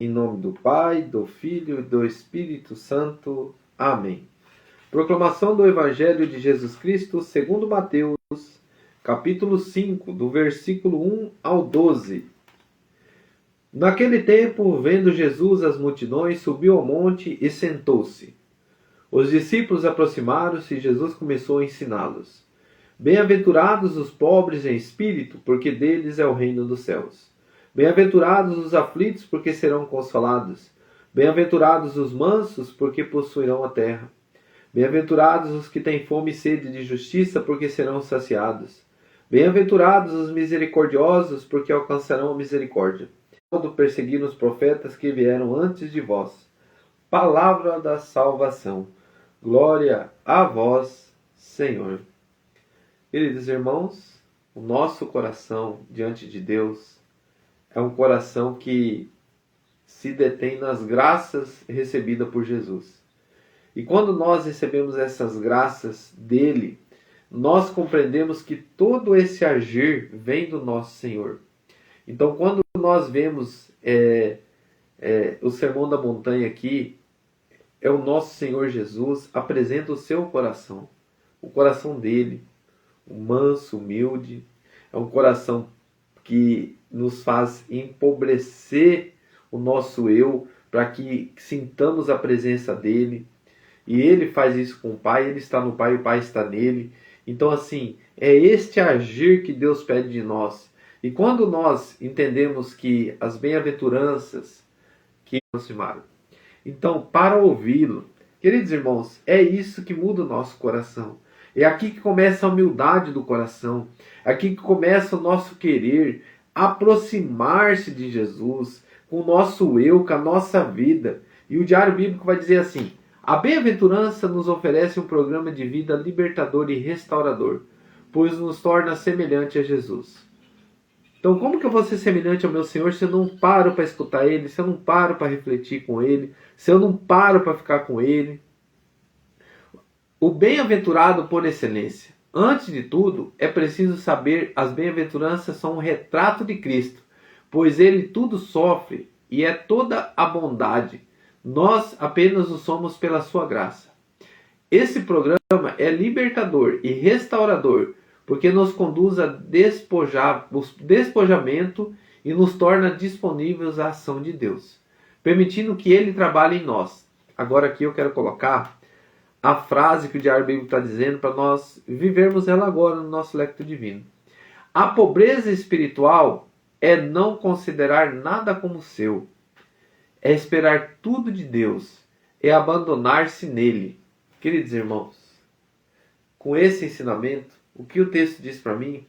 Em nome do Pai, do Filho e do Espírito Santo. Amém. Proclamação do Evangelho de Jesus Cristo segundo Mateus, capítulo 5, do versículo 1 ao 12. Naquele tempo, vendo Jesus as multidões, subiu ao monte e sentou-se. Os discípulos aproximaram-se e Jesus começou a ensiná-los. Bem-aventurados os pobres em espírito, porque deles é o reino dos céus. Bem-aventurados os aflitos, porque serão consolados. Bem-aventurados os mansos, porque possuirão a terra. Bem-aventurados os que têm fome e sede de justiça, porque serão saciados. Bem-aventurados os misericordiosos, porque alcançarão a misericórdia. Quando perseguiram os profetas que vieram antes de vós. Palavra da salvação. Glória a vós, Senhor. Queridos irmãos, o nosso coração diante de Deus é um coração que se detém nas graças recebidas por Jesus. E quando nós recebemos essas graças dele, nós compreendemos que todo esse agir vem do nosso Senhor. Então, quando nós vemos o Sermão da Montanha aqui, é o nosso Senhor Jesus apresenta o seu coração, o coração dele, o manso, humilde, é um coração que nos faz empobrecer o nosso eu, para que sintamos a presença dele. E ele faz isso com o Pai, ele está no Pai, o Pai está nele. Então, assim, é este agir que Deus pede de nós. E quando nós entendemos que as bem-aventuranças que aproximaram, então, para ouvi-lo, queridos irmãos, é isso que muda o nosso coração. É aqui que começa a humildade do coração. É aqui que começa o nosso querer aproximar-se de Jesus, com o nosso eu, com a nossa vida. E o Diário Bíblico vai dizer assim: a bem-aventurança nos oferece um programa de vida libertador e restaurador, pois nos torna semelhante a Jesus. Então, como que eu vou ser semelhante ao meu Senhor se eu não paro para escutar Ele, se eu não paro para refletir com Ele, se eu não paro para ficar com Ele? O bem-aventurado por excelência. Antes de tudo, é preciso saber as bem-aventuranças são um retrato de Cristo, pois Ele tudo sofre e é toda a bondade. Nós apenas o somos pela sua graça. Esse programa é libertador e restaurador, porque nos conduz a despojamento e nos torna disponíveis à ação de Deus, permitindo que Ele trabalhe em nós. Agora aqui eu quero colocar a frase que o Diário Bíblico está dizendo para nós vivermos ela agora no nosso lecto divino. A pobreza espiritual é não considerar nada como seu, é esperar tudo de Deus, é abandonar-se nele. Queridos irmãos, com esse ensinamento, o que o texto diz para mim?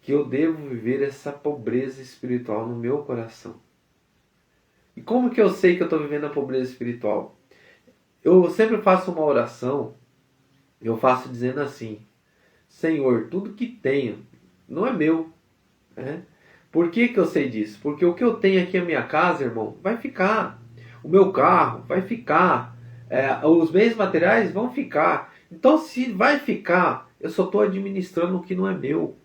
Que eu devo viver essa pobreza espiritual no meu coração. E como que eu sei que eu estou vivendo a pobreza espiritual? Eu sempre faço uma oração, eu faço dizendo assim: Senhor, tudo que tenho não é meu. Né? Por que eu sei disso? Porque o que eu tenho aqui na minha casa, irmão, vai ficar. O meu carro vai ficar. Os bens materiais vão ficar. Então, se vai ficar, eu só estou administrando o que não é meu.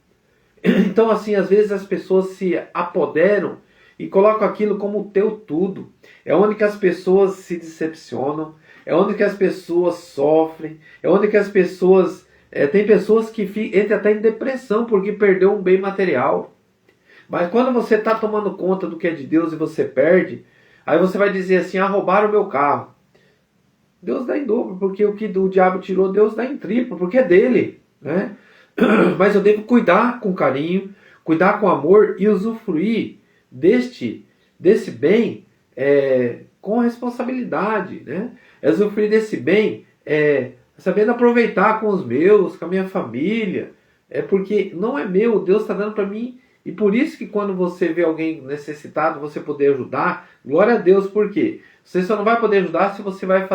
Então, assim, às vezes as pessoas se apoderam e colocam aquilo como teu tudo. É onde que as pessoas se decepcionam. É onde que as pessoas sofrem. É onde que as pessoas... tem pessoas que entram até em depressão porque perdeu um bem material. Mas quando você está tomando conta do que é de Deus e você perde, aí você vai dizer assim: roubaram o meu carro. Deus dá em dobro, porque o que o diabo tirou, Deus dá em triplo, porque é dele. Né? Mas eu devo cuidar com carinho, cuidar com amor e usufruir desse bem com responsabilidade. Né? Usufruir desse bem sabendo aproveitar com os meus, com a minha família. Porque não é meu, Deus está dando para mim. E por isso que quando você vê alguém necessitado, você poder ajudar, glória a Deus, por quê? Você só não vai poder ajudar se você vai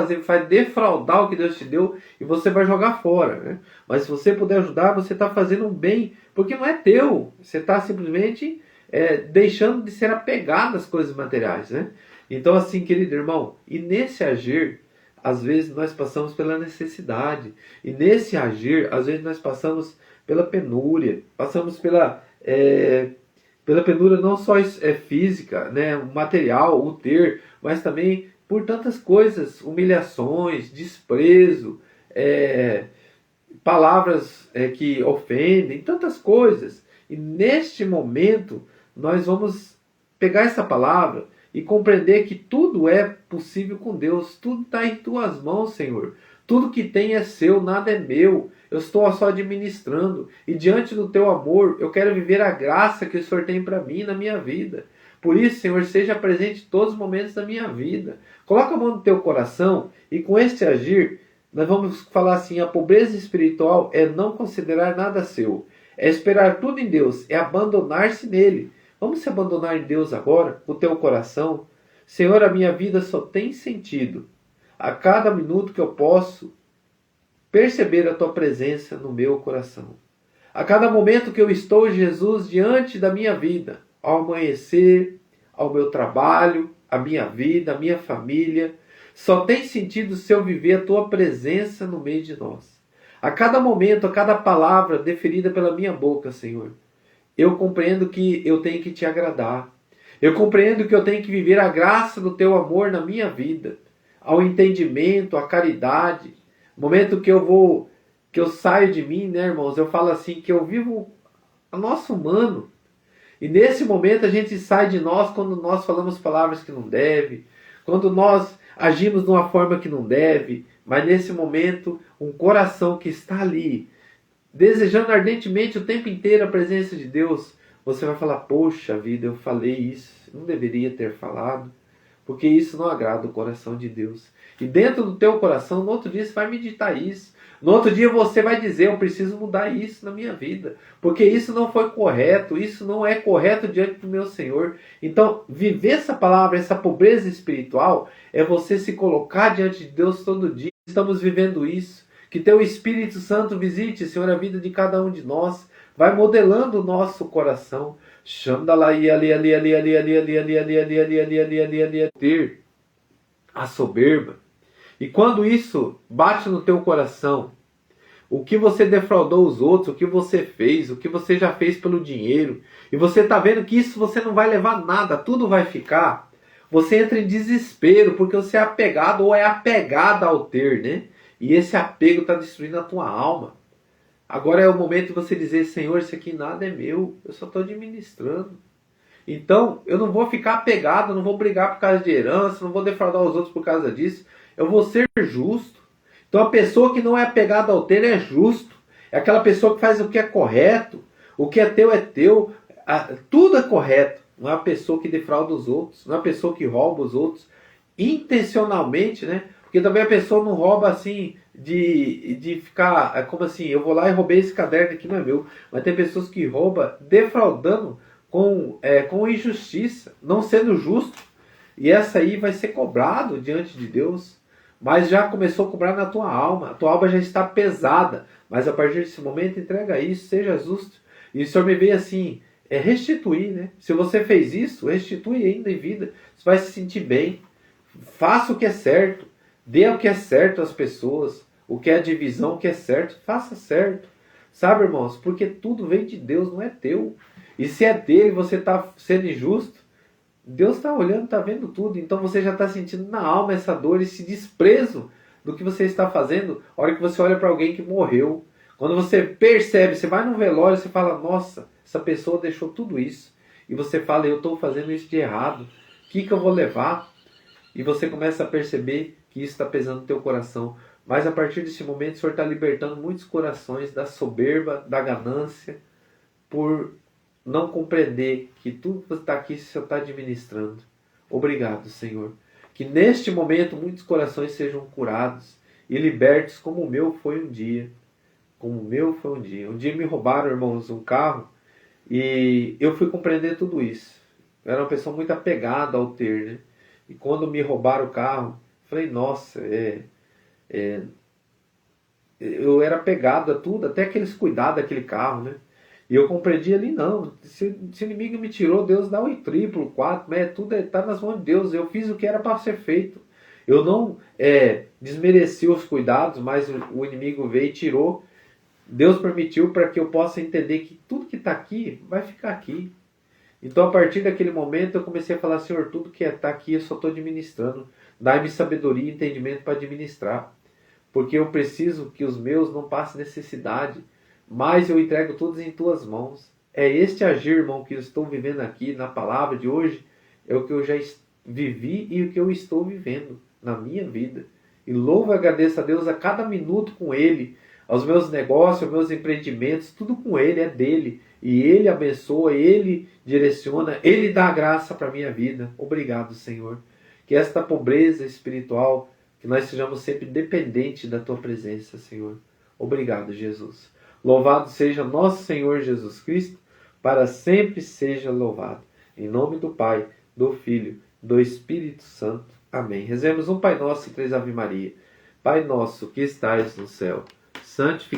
defraudar o que Deus te deu e você vai jogar fora. Né? Mas se você puder ajudar, você está fazendo um bem, porque não é teu. Você está simplesmente deixando de ser apegado às coisas materiais. Né? Então assim, querido irmão, e nesse agir, às vezes nós passamos pela necessidade. E nesse agir, às vezes nós passamos pela penúria, passamos pela penúria não só é física, né, o material, o ter, mas também por tantas coisas, humilhações, desprezo, palavras que ofendem, tantas coisas. E neste momento nós vamos pegar essa palavra e compreender que tudo é possível com Deus, tudo está em tuas mãos, Senhor. Tudo que tem é seu, nada é meu. Eu estou só administrando. E diante do teu amor, eu quero viver a graça que o Senhor tem para mim na minha vida. Por isso, Senhor, seja presente em todos os momentos da minha vida. Coloca a mão no teu coração e com este agir, nós vamos falar assim, a pobreza espiritual é não considerar nada seu. É esperar tudo em Deus, é abandonar-se nele. Vamos se abandonar em Deus agora, com o teu coração. Senhor, a minha vida só tem sentido a cada minuto que eu posso perceber a tua presença no meu coração. A cada momento que eu estou, Jesus, diante da minha vida, ao amanhecer, ao meu trabalho, a minha vida, a minha família, só tem sentido se eu viver a tua presença no meio de nós. A cada momento, a cada palavra deferida pela minha boca, Senhor, eu compreendo que eu tenho que te agradar. Eu compreendo que eu tenho que viver a graça do teu amor na minha vida, ao entendimento, à caridade. No momento que eu saio de mim, né, irmãos, eu falo assim, que eu vivo a nosso humano. E nesse momento a gente sai de nós quando nós falamos palavras que não deve, quando nós agimos de uma forma que não deve, mas nesse momento um coração que está ali, desejando ardentemente o tempo inteiro a presença de Deus, você vai falar, poxa vida, eu falei isso, não deveria ter falado, porque isso não agrada o coração de Deus. E dentro do teu coração, no outro dia você vai meditar isso. No outro dia você vai dizer, eu preciso mudar isso na minha vida. Porque isso não foi correto, isso não é correto diante do meu Senhor. Então, viver essa palavra, essa pobreza espiritual, é você se colocar diante de Deus todo dia. Estamos vivendo isso. Que teu Espírito Santo visite, Senhor, a vida de cada um de nós. Vai modelando o nosso coração. Ter a soberba. E quando isso bate no teu coração, o que você defraudou os outros, o que você fez, o que você já fez pelo dinheiro, e você está vendo que isso você não vai levar nada, tudo vai ficar, você entra em desespero, porque você é apegado ou é apegada ao ter, né? E esse apego está destruindo a tua alma. Agora é o momento de você dizer, Senhor, isso aqui nada é meu, eu só estou administrando. Então, eu não vou ficar apegado, não vou brigar por causa de herança, não vou defraudar os outros por causa disso. Eu vou ser justo. Então, a pessoa que não é apegada ao ter é justo. É aquela pessoa que faz o que é correto. O que é teu. Tudo é correto. Não é a pessoa que defrauda os outros. Não é a pessoa que rouba os outros. Intencionalmente, né? Porque também a pessoa não rouba assim de ficar... Como assim? Eu vou lá e roubei esse caderno aqui, não é meu. Mas tem pessoas que roubam defraudando com injustiça. Não sendo justo. E essa aí vai ser cobrado diante de Deus. Mas já começou a cobrar na tua alma. A tua alma já está pesada. Mas a partir desse momento, entrega isso, seja justo. E o Senhor me veio assim, restituir, né? Se você fez isso, restitui ainda em vida. Você vai se sentir bem. Faça o que é certo. Dê o que é certo às pessoas. O que é divisão, o que é certo, faça certo. Sabe, irmãos? Porque tudo vem de Deus, não é teu. E se é dele, você está sendo injusto, Deus está olhando, está vendo tudo. Então você já está sentindo na alma essa dor, esse desprezo do que você está fazendo. A hora que você olha para alguém que morreu. Quando você percebe, você vai num velório e você fala, nossa, essa pessoa deixou tudo isso. E você fala, eu estou fazendo isso de errado. O que eu vou levar? E você começa a perceber que isso está pesando no teu coração. Mas a partir desse momento o Senhor está libertando muitos corações da soberba, da ganância, por não compreender que tudo que está aqui o Senhor está administrando. Obrigado, Senhor. Que neste momento muitos corações sejam curados e libertos como o meu foi um dia. Como o meu foi um dia. Um dia me roubaram, irmãos, um carro e eu fui compreender tudo isso. Eu era uma pessoa muito apegada ao ter, né? E quando me roubaram o carro, falei, nossa, eu era apegado a tudo, até aqueles cuidados daquele carro, né? E eu compreendi ali, não, se o inimigo me tirou, Deus dá o triplo, 4, né? Tudo está nas mãos de Deus. Eu fiz o que era para ser feito. Eu não desmereci os cuidados, mas o inimigo veio e tirou. Deus permitiu para que eu possa entender que tudo que está aqui vai ficar aqui. Então, a partir daquele momento, eu comecei a falar: Senhor, tudo que está aqui eu só estou administrando. Dai-me sabedoria e entendimento para administrar. Porque eu preciso que os meus não passem necessidade, mas eu entrego todos em tuas mãos. É este agir, irmão, que eu estou vivendo aqui na palavra de hoje, é o que eu já vivi e o que eu estou vivendo na minha vida. E louvo e agradeço a Deus a cada minuto com Ele, aos meus negócios, aos meus empreendimentos, tudo com Ele, é dele. E Ele abençoa, Ele direciona, Ele dá graça para a minha vida. Obrigado, Senhor. Que esta pobreza espiritual, que nós sejamos sempre dependentes da Tua presença, Senhor. Obrigado, Jesus. Louvado seja nosso Senhor Jesus Cristo, para sempre seja louvado. Em nome do Pai, do Filho, do Espírito Santo. Amém. Rezemos um Pai Nosso e 3 Ave Maria. Pai nosso que estais no céu, santificado